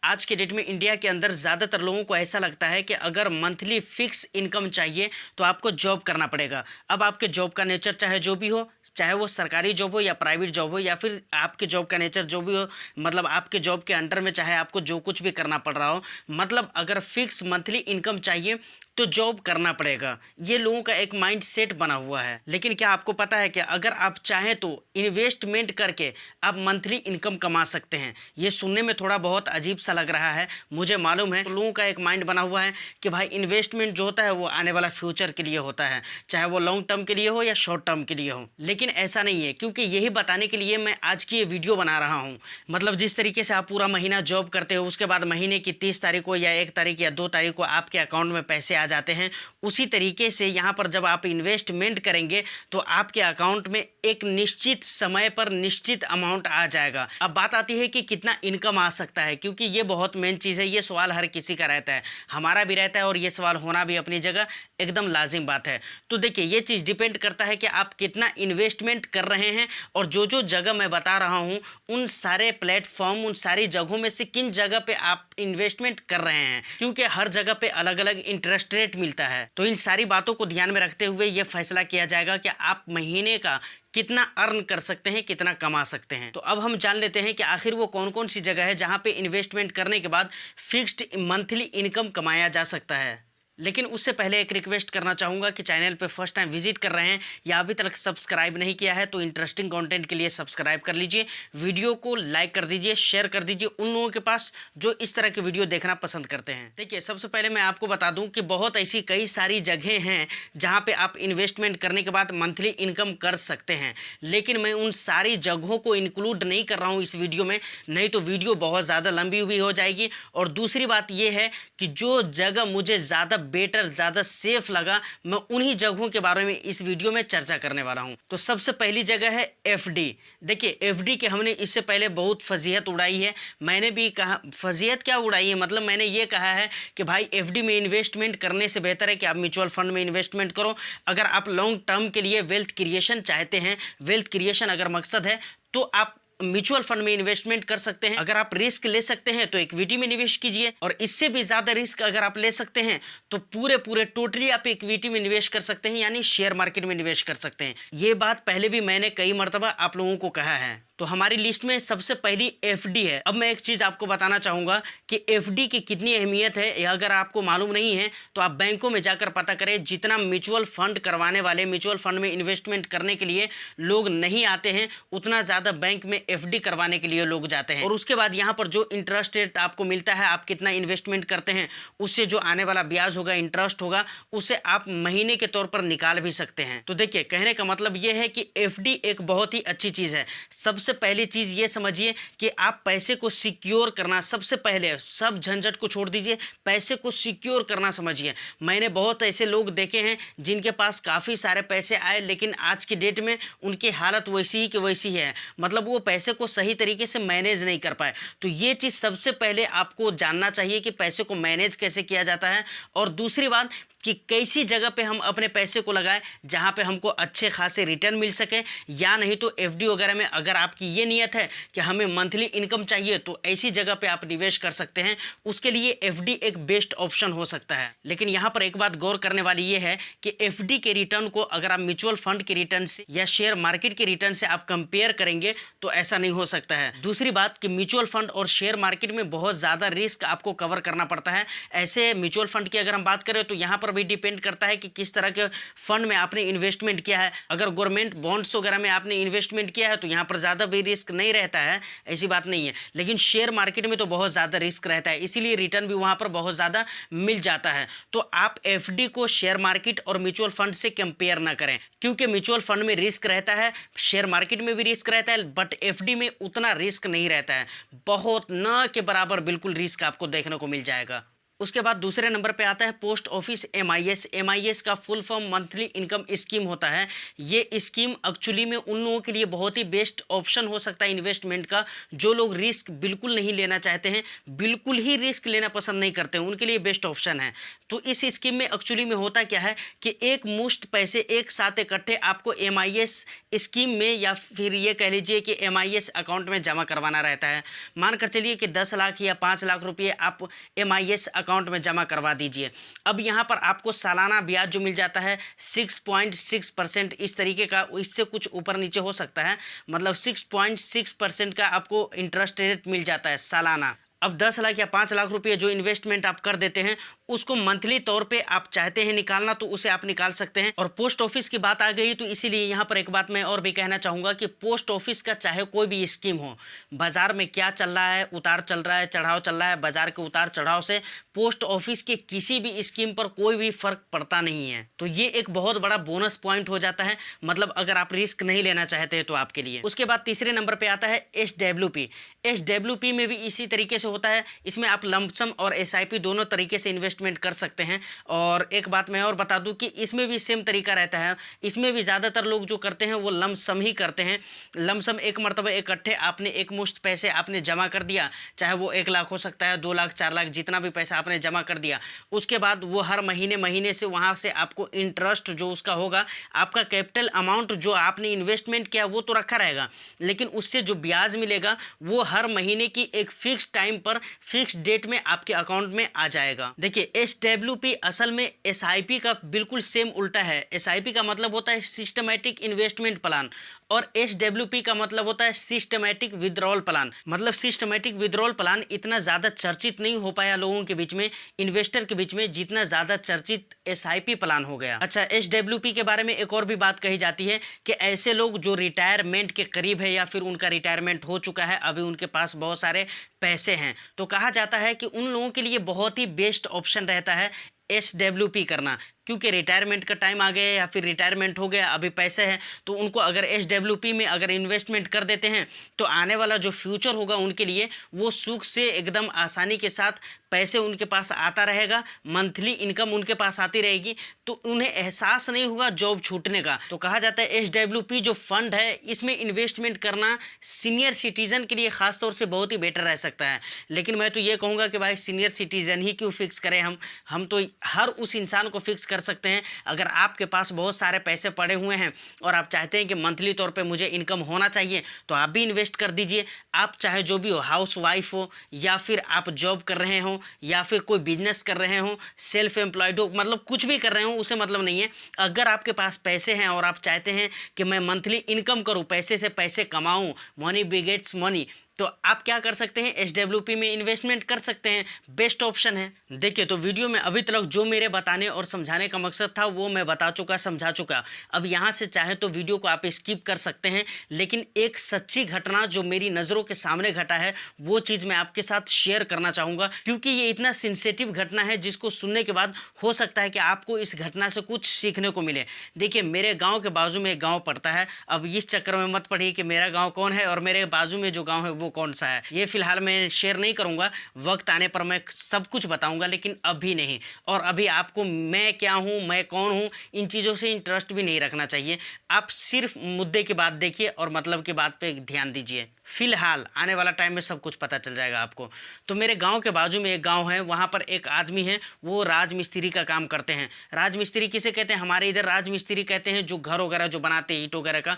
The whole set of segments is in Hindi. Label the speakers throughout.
Speaker 1: आज के डेट में इंडिया के अंदर ज़्यादातर लोगों को ऐसा लगता है कि अगर मंथली फिक्स इनकम चाहिए तो आपको जॉब करना पड़ेगा। अब आपके जॉब का नेचर चाहे जो भी हो, चाहे वो सरकारी जॉब हो या प्राइवेट जॉब हो, या फिर आपके जॉब का नेचर जो भी हो, मतलब आपके जॉब के अंडर में चाहे आपको जो कुछ भी करना पड़ रहा हो, मतलब अगर फिक्स मंथली इनकम चाहिए तो जॉब करना पड़ेगा। ये लोगों का एक माइंड सेट बना हुआ है। लेकिन क्या आपको पता है कि अगर आप चाहें तो इन्वेस्टमेंट करके आप मंथली इनकम कमा सकते हैं। ये सुनने में थोड़ा बहुत अजीब सा लग रहा है, मुझे मालूम है। तो लोगों का एक माइंड बना हुआ है कि भाई इन्वेस्टमेंट जो होता है वो आने वाला फ्यूचर के लिए होता है, चाहे वो लॉन्ग टर्म के लिए हो या शॉर्ट टर्म के लिए हो। लेकिन ऐसा नहीं है, क्योंकि यही बताने के लिए मैं आज की ये वीडियो बना रहा हूँ। मतलब जिस तरीके से आप पूरा महीना जॉब करते हो, उसके बाद महीने की 30 तारीख को या 1 तारीख या 2 तारीख को आपके अकाउंट में पैसे आ जाते हैं, उसी तरीके से यहाँ पर जब आप इन्वेस्टमेंट करेंगे तो आपके अकाउंट में एक निश्चित समय पर निश्चित अमाउंट आ जाएगा। अब बात आती है कि कितना इनकम आ सकता है, क्योंकि ये बहुत मेन चीज़ है। ये सवाल हर किसी का रहता है, हमारा भी रहता है, और ये सवाल होना भी अपनी जगह एकदम लाजिम बात है। तो देखिए, ये चीज़ डिपेंड करता है कि आप कितना इन्वेस्टमेंट कर रहे हैं, और जो जो जगह मैं बता रहा हूँ उन सारे प्लेटफॉर्म, उन सारी जगहों में से किन जगह पे आप इन्वेस्टमेंट कर रहे हैं, क्योंकि हर जगह पे अलग अलग इंटरेस्ट रेट मिलता है। तो इन सारी बातों को ध्यान में रखते हुए ये फैसला किया जाएगा कि आप महीने का कितना अर्न कर सकते हैं, कितना कमा सकते हैं। तो अब हम जान लेते हैं कि आखिर वो कौन कौन सी जगह है जहां पे इन्वेस्टमेंट करने के बाद फिक्स्ड मंथली इनकम कमाया जा सकता है। लेकिन उससे पहले एक रिक्वेस्ट करना चाहूँगा कि चैनल पे फर्स्ट टाइम विजिट कर रहे हैं या अभी तक सब्सक्राइब नहीं किया है तो इंटरेस्टिंग कंटेंट के लिए सब्सक्राइब कर लीजिए, वीडियो को लाइक कर दीजिए, शेयर कर दीजिए उन लोगों के पास जो इस तरह के वीडियो देखना पसंद करते हैं। देखिए, सबसे पहले मैं आपको बता दूं कि बहुत ऐसी कई सारी जगहें हैं जहाँ पर आप इन्वेस्टमेंट करने के बाद मंथली इनकम कर सकते हैं, लेकिन मैं उन सारी जगहों को इंक्लूड नहीं कर रहा हूँ इस वीडियो में, नहीं तो वीडियो बहुत ज़्यादा लंबी भी हो जाएगी। और दूसरी बात यह है कि जो जगह मुझे ज़्यादा बेटर, ज़्यादा सेफ लगा, मैं उन्हीं जगहों के बारे में इस वीडियो में चर्चा करने वाला हूं। तो सबसे पहली जगह है एफडी। देखिए, एफडी के हमने इससे पहले बहुत फजीहत उड़ाई है। मैंने भी कहा, फजीहत क्या उड़ाई है, मतलब मैंने ये कहा है कि भाई एफडी में इन्वेस्टमेंट करने से बेहतर है कि आप म्यूचुअल फंड में इन्वेस्टमेंट करो। अगर आप लॉन्ग टर्म के लिए वेल्थ क्रिएशन चाहते हैं, वेल्थ क्रिएशन अगर मकसद है, तो आप म्यूचुअल फंड में इन्वेस्टमेंट कर सकते हैं। अगर आप रिस्क ले सकते हैं तो इक्विटी में निवेश कीजिए, और इससे भी ज्यादा रिस्क अगर आप ले सकते हैं तो पूरे टोटली आप इक्विटी में निवेश कर सकते हैं, यानी शेयर मार्केट में निवेश कर सकते हैं। ये बात पहले भी मैंने कई मर्तबा आप लोगों को कहा है। तो हमारी लिस्ट में सबसे पहली एफडी है। अब मैं एक चीज आपको बताना चाहूंगा कि एफडी की कितनी अहमियत है। अगर आपको मालूम नहीं है तो आप बैंकों में जाकर पता करें। जितना म्यूचुअल फंड करवाने वाले, म्यूचुअल फंड में इन्वेस्टमेंट करने के लिए लोग नहीं आते हैं, उतना ज्यादा बैंक में एफडी करवाने के लिए लोग जाते हैं। और उसके बाद यहाँ पर जो इंटरेस्ट रेट आपको मिलता है, आप कितना इन्वेस्टमेंट करते हैं उससे जो आने वाला ब्याज होगा, इंटरेस्ट होगा, उसे आप महीने के तौर पर निकाल भी सकते हैं। तो देखिए, कहने का मतलब यह है कि एफडी एक बहुत ही अच्छी चीज है। सबसे पहली चीज ये समझिए कि आप पैसे को सिक्योर करना, सबसे पहले सब झंझट को छोड़ दीजिए, पैसे को सिक्योर करना समझिए। मैंने बहुत ऐसे लोग देखे हैं जिनके पास काफी सारे पैसे आए, लेकिन आज की डेट में उनकी हालत वैसी ही कि वैसी है, मतलब वो पैसे को सही तरीके से मैनेज नहीं कर पाए। तो ये चीज सबसे पहले आपको जानना चाहिए कि पैसे को मैनेज कैसे किया जाता है। और दूसरी बात कि कैसी जगह पे हम अपने पैसे को लगाएं जहां पे हमको अच्छे खासे रिटर्न मिल सके, या नहीं तो एफडी वगैरह में अगर आपकी ये नियत है कि हमें मंथली इनकम चाहिए तो ऐसी जगह पे आप निवेश कर सकते हैं। उसके लिए एफडी एक बेस्ट ऑप्शन हो सकता है। लेकिन यहाँ पर एक बात गौर करने वाली ये है कि एफडी के रिटर्न को अगर आप म्यूचुअल फंड के रिटर्न से या शेयर मार्केट के रिटर्न से आप कंपेयर करेंगे तो ऐसा नहीं हो सकता है। दूसरी बात कि म्यूचुअल फंड और शेयर मार्केट में बहुत ज्यादा रिस्क आपको कवर करना पड़ता है। ऐसे म्यूचुअल फंड की अगर हम बात करें तो यहाँ पर भी डिपेंड करता है कि किस तरह के फंड में आपने इन्वेस्टमेंट किया है। अगर गवर्नमेंट बॉन्ड्स वगैरह में आपने इन्वेस्टमेंट किया है तो यहाँ पर ज़्यादा भी रिस्क नहीं रहता है, ऐसी बात नहीं है। लेकिन शेयर मार्केट में तो बहुत ज़्यादा रिस्क रहता है, इसीलिए रिटर्न भी वहाँ पर बहुत ज़्यादा मिल जाता है। तो आप एफडी को शेयर मार्केट और म्यूचुअल फंड से कंपेयर ना करें, क्योंकि म्यूचुअल फंड में रिस्क रहता है, शेयर मार्केट में भी रिस्क रहता है, बट एफडी में उतना रिस्क नहीं रहता है। बहुत न के बराबर बिल्कुल रिस्क आपको देखने को मिल जाएगा। उसके बाद दूसरे नंबर पे आता है पोस्ट ऑफिस एमआईएस। एमआईएस का full form monthly income scheme होता है। ये स्कीम एक्चुअली में उन लोगों के लिए बहुत ही बेस्ट ऑप्शन हो सकता है इन्वेस्टमेंट का, जो लोग रिस्क बिल्कुल नहीं लेना चाहते हैं, बिल्कुल ही रिस्क लेना पसंद नहीं करते हैं, उनके लिए बेस्ट ऑप्शन है। तो इस स्कीम में एक्चुअली में होता क्या है कि एक मुश्त पैसे एक साथ इकट्ठे आपको एमआईएस स्कीम में या फिर ये कह लीजिए कि एमआईएस अकाउंट में जमा करवाना रहता है। मानकर चलिए कि 10 लाख या 5 लाख रुपये आप एमआईएस अकाउंट में जमा करवा दीजिए। अब यहाँ पर आपको सालाना ब्याज जो मिल जाता है 6.6% इस तरीके का, इससे कुछ ऊपर नीचे हो सकता है, मतलब 6.6% का आपको इंटरेस्ट रेट मिल जाता है सालाना। अब 10 लाख या 5 लाख रुपये जो इन्वेस्टमेंट आप कर देते हैं उसको मंथली तौर पे आप चाहते हैं निकालना तो उसे आप निकाल सकते हैं। और पोस्ट ऑफिस की बात आ गई तो इसीलिए यहाँ पर एक बात मैं और भी कहना चाहूँगा कि पोस्ट ऑफिस का चाहे कोई भी स्कीम हो, बाजार में क्या चल रहा है, उतार चल रहा है, चढ़ाव चल रहा है, बाजार के उतार चढ़ाव से पोस्ट ऑफिस के किसी भी स्कीम पर कोई भी फर्क पड़ता नहीं है। तो ये एक बहुत बड़ा बोनस पॉइंट हो जाता है, मतलब अगर आप रिस्क नहीं लेना चाहते तो आपके लिए। उसके बाद तीसरे नंबर पर आता है SWP। SWP में भी इसी तरीके से होता है। इसमें आप लमसम और SIP दोनों तरीके से इन्वेस्टमेंट कर सकते हैं। और एक बात मैं और बता दूं कि इसमें भी सेम तरीका रहता है। इसमें भी ज़्यादातर लोग जो करते हैं वो लमसम ही करते हैं। लमसम एक मरतबा इकट्ठे आपने एक मुश्त पैसे आपने जमा कर दिया, चाहे वो 1 लाख हो सकता है, 2 लाख, 4 लाख, जितना भी पैसा आपने जमा कर दिया। उसके बाद वो हर महीने से वहाँ से आपको इंटरेस्ट जो उसका होगा, आपका कैपिटल अमाउंट जो आपने इन्वेस्टमेंट किया वो तो रखा रहेगा, लेकिन उससे जो ब्याज मिलेगा वो हर महीने की एक फिक्स टाइम पर फिक्स डेट में आपके अकाउंट में आ जाएगा। देखिए SWP असल में SIP का बिल्कुल सेम उल्टा है। SIP का मतलब होता है सिस्टमैटिक इन्वेस्टमेंट प्लान और SWP का मतलब होता है सिस्टमैटिक विड्रॉल प्लान। मतलब सिस्टमैटिक विड्रॉल प्लान इतना ज़्यादा चर्चित नहीं हो पाया लोगों के बीच में, इन्वेस्टर के बीच में, जितना ज़्यादा चर्चित SIP प्लान हो गया। अच्छा, SWP के बारे में एक और भी बात कही जाती है कि ऐसे लोग जो रिटायरमेंट के करीब है या फिर उनका रिटायरमेंट हो चुका है, अभी उनके पास बहुत सारे पैसे हैं, तो कहा जाता है कि उन लोगों के लिए बहुत ही बेस्ट ऑप्शन रहता है SWP करना, क्योंकि रिटायरमेंट का टाइम आ गया या फिर रिटायरमेंट हो गया, अभी पैसे हैं, तो उनको अगर SWP में अगर इन्वेस्टमेंट कर देते हैं तो आने वाला जो फ्यूचर होगा उनके लिए वो सुख से एकदम आसानी के साथ पैसे उनके पास आता रहेगा, मंथली इनकम उनके पास आती रहेगी, तो उन्हें एहसास नहीं होगा जॉब छूटने का। तो कहा जाता है SWP जो फंड है इसमें इन्वेस्टमेंट करना सीनियर सिटीजन के लिए खास तौर से बहुत ही बेटर रह सकता है। लेकिन मैं तो ये कहूँगा कि भाई सीनियर सिटीजन ही क्यों फिक्स करें, हम तो हर उस इंसान को फिक्स कर सकते हैं। अगर आपके पास बहुत सारे पैसे पड़े हुए हैं और आप चाहते हैं कि मंथली तौर पे मुझे इनकम होना चाहिए, तो आप भी इन्वेस्ट कर दीजिए। आप चाहे जो भी हो, हाउस वाइफ हो या फिर आप जॉब कर रहे हो या फिर कोई बिजनेस कर रहे हो, सेल्फ एम्प्लॉयड हो, मतलब कुछ भी कर रहे हो, उसे मतलब नहीं है। अगर आपके पास पैसे हैं और आप चाहते हैं कि मैं मंथली इनकम करूं, पैसे से पैसे कमाऊं, मनी बिगेट्स मनी, तो आप क्या कर सकते हैं, SWP में इन्वेस्टमेंट कर सकते हैं, बेस्ट ऑप्शन है। देखिए, तो वीडियो में अभी तक जो मेरे बताने और समझाने का मकसद था वो मैं बता चुका, समझा चुका। अब यहाँ से चाहे तो वीडियो को आप स्किप कर सकते हैं, लेकिन एक सच्ची घटना जो मेरी नज़रों के सामने घटा है वो चीज़ मैं आपके साथ शेयर करना चाहूँगा, क्योंकि ये इतना सेंसिटिव घटना है जिसको सुनने के बाद हो सकता है कि आपको इस घटना से कुछ सीखने को मिले। देखिए, मेरे गाँव के बाजू में एक गाँव पड़ता है। अब इस चक्कर में मत पड़िए कि मेरा गाँव कौन है और मेरे बाजू में जो गाँव है वो कौन सा है, ये फिलहाल मैं शेयर नहीं करूंगा। वक्त आने पर मैं सब कुछ बताऊंगा, लेकिन अभी नहीं। और अभी आपको मैं क्या हूं, मैं कौन हूं, इन चीज़ों से इंटरेस्ट भी नहीं रखना चाहिए। आप सिर्फ मुद्दे की बात देखिए और मतलब की बात पे ध्यान दीजिए। फिलहाल आने वाला टाइम में सब कुछ पता चल जाएगा आपको। तो मेरे गांव के बाजू में एक गांव है, वहां पर एक आदमी है, वो राजमिस्त्री का काम करते हैं। राजमिस्त्री किसे कहते हैं, हमारे इधर राजमिस्त्री कहते हैं जो घर वगैरह जो बनाते हैं, ईंट वगैरह का,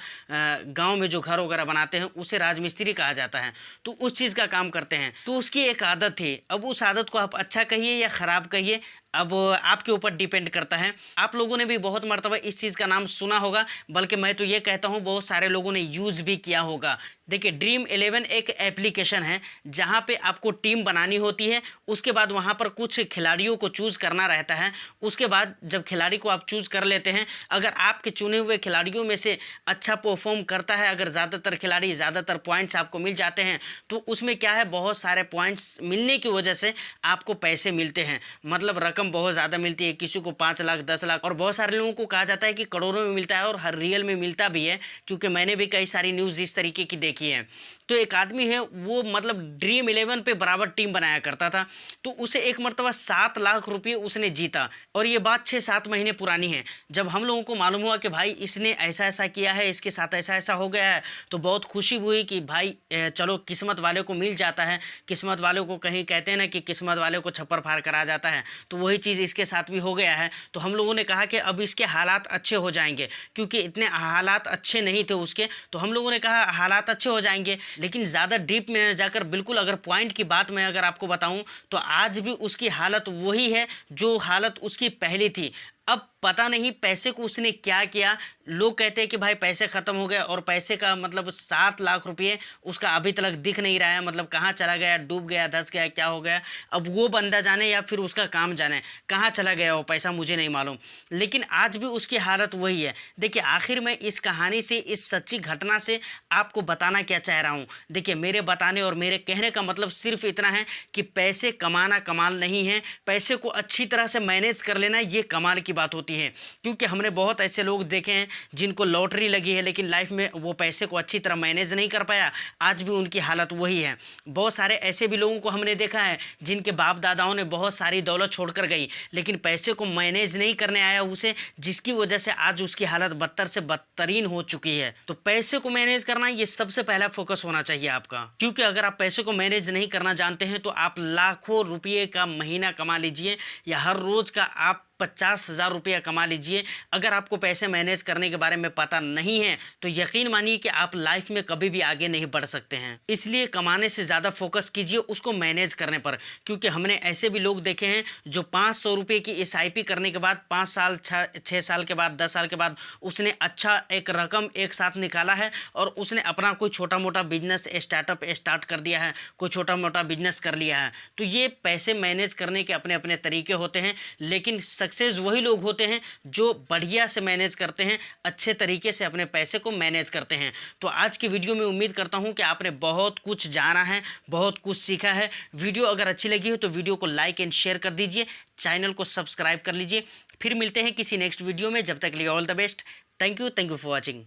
Speaker 1: गांव में जो घर वगैरह बनाते हैं उसे राजमिस्त्री कहा जाता है। तो उस चीज़ का काम करते हैं। तो उसकी एक आदत थी, अब उस आदत को आप अच्छा कहिए या ख़राब कहिए, अब आपके ऊपर डिपेंड करता है। आप लोगों ने भी बहुत मर्तबा इस चीज़ का नाम सुना होगा, बल्कि मैं तो ये कहता हूँ बहुत सारे लोगों ने यूज़ भी किया होगा। देखिए, ड्रीम 11 एक एप्लीकेशन है जहाँ पे आपको टीम बनानी होती है। उसके बाद वहाँ पर कुछ खिलाड़ियों को चूज़ करना रहता है। उसके बाद जब खिलाड़ी को आप चूज़ कर लेते हैं, अगर आपके चुने हुए खिलाड़ियों में से अच्छा परफॉर्म करता है, अगर ज़्यादातर खिलाड़ी ज़्यादातर पॉइंट्स आपको मिल जाते हैं, तो उसमें क्या है, बहुत सारे पॉइंट्स मिलने की वजह से आपको पैसे मिलते हैं, मतलब रकम रकम बहुत ज़्यादा मिलती है, किसी को 5 लाख 10 लाख, और बहुत सारे लोगों को कहा जाता है कि करोड़ों में मिलता है, और हर रियल में मिलता भी है, क्योंकि मैंने भी कई सारी न्यूज़ इस तरीके की देखी है। तो एक आदमी है, वो मतलब ड्रीम 11 पे बराबर टीम बनाया करता था, तो उसे एक मरतबा 7 लाख रुपये उसने जीता, और ये बात 6-7 महीने पुरानी है। जब हम लोगों को मालूम हुआ कि भाई इसने ऐसा ऐसा किया है, इसके साथ ऐसा ऐसा हो गया है, तो बहुत खुशी हुई कि भाई चलो किस्मत वाले को मिल जाता है। किस्मत वालों को कहीं कहते हैं ना कि किस्मत वाले को छप्पर फाड़ कर आ जाता है, तो वही चीज़ इसके साथ भी हो गया है। तो हम लोगों ने कहा कि अब इसके हालात अच्छे हो जाएंगे, क्योंकि इतने हालात अच्छे नहीं थे उसके, तो हम लोगों ने कहा हालात अच्छे हो जाएंगे। लेकिन ज़्यादा डीप में जाकर बिल्कुल अगर पॉइंट की बात मैं अगर आपको बताऊं, तो आज भी उसकी हालत वही है जो हालत उसकी पहले थी। अब पता नहीं पैसे को उसने क्या किया। लोग कहते हैं कि भाई पैसे ख़त्म हो गए, और पैसे का मतलब 7 लाख रुपये उसका अभी तक दिख नहीं रहा है, मतलब कहाँ चला गया, डूब गया, धंस गया, क्या हो गया। अब वो बंदा जाने या फिर उसका काम जाने कहाँ चला गया वो पैसा, मुझे नहीं मालूम। लेकिन आज भी उसकी हालत वही है। देखिए आखिर में इस कहानी से, इस सच्ची घटना से आपको बताना क्या चाह रहा हूँ। देखिए मेरे बताने और मेरे कहने का मतलब सिर्फ इतना है कि पैसे कमाना कमाल नहीं है, पैसे को अच्छी तरह से मैनेज कर लेना ये कमाल की बात होती है। क्योंकि हमने बहुत ऐसे लोग देखे हैं जिनको लॉटरी लगी है, लेकिन लाइफ में वो पैसे को अच्छी तरह मैनेज नहीं कर पाया, आज भी उनकी हालत वही है। बहुत सारे ऐसे भी लोगों को हमने देखा है जिनके बाप दादाओं ने बहुत सारी दौलत छोड़कर गई, लेकिन पैसे को मैनेज नहीं करने आया उसे, जिसकी वजह से आज उसकी हालत बदतर से बदतरीन हो चुकी है। तो पैसे को मैनेज करना ये सबसे पहला फोकस होना चाहिए आपका, क्योंकि अगर आप पैसे को मैनेज नहीं करना जानते हैं तो आप लाखों रुपये का महीना कमा लीजिए, या हर रोज का आप 50,000 रुपया कमा लीजिए। अगर आपको पैसे मैनेज करने के बारे में पता नहीं है तो यकीन मानिए कि आप लाइफ में कभी भी आगे नहीं बढ़ सकते हैं। इसलिए कमाने से ज़्यादा फोकस कीजिए उसको मैनेज करने पर, क्योंकि हमने ऐसे भी लोग देखे हैं जो 500 रुपये की SIP करने के बाद 5 साल 6 साल के बाद 10 साल के बाद उसने अच्छा एक रकम एक साथ निकाला है, और उसने अपना कोई छोटा मोटा बिजनेस स्टार्टअप स्टार्ट कर दिया है, कोई छोटा मोटा बिजनेस कर लिया है। तो ये पैसे मैनेज करने के अपने अपने तरीके होते हैं, लेकिन सक्सेस वही लोग होते हैं जो बढ़िया से मैनेज करते हैं, अच्छे तरीके से अपने पैसे को मैनेज करते हैं। तो आज की वीडियो में उम्मीद करता हूं कि आपने बहुत कुछ जाना है, बहुत कुछ सीखा है। वीडियो अगर अच्छी लगी हो तो वीडियो को लाइक एंड शेयर कर दीजिए, चैनल को सब्सक्राइब कर लीजिए। फिर मिलते हैं किसी नेक्स्ट वीडियो में, जब तक के लिए all the best. Thank you for watching.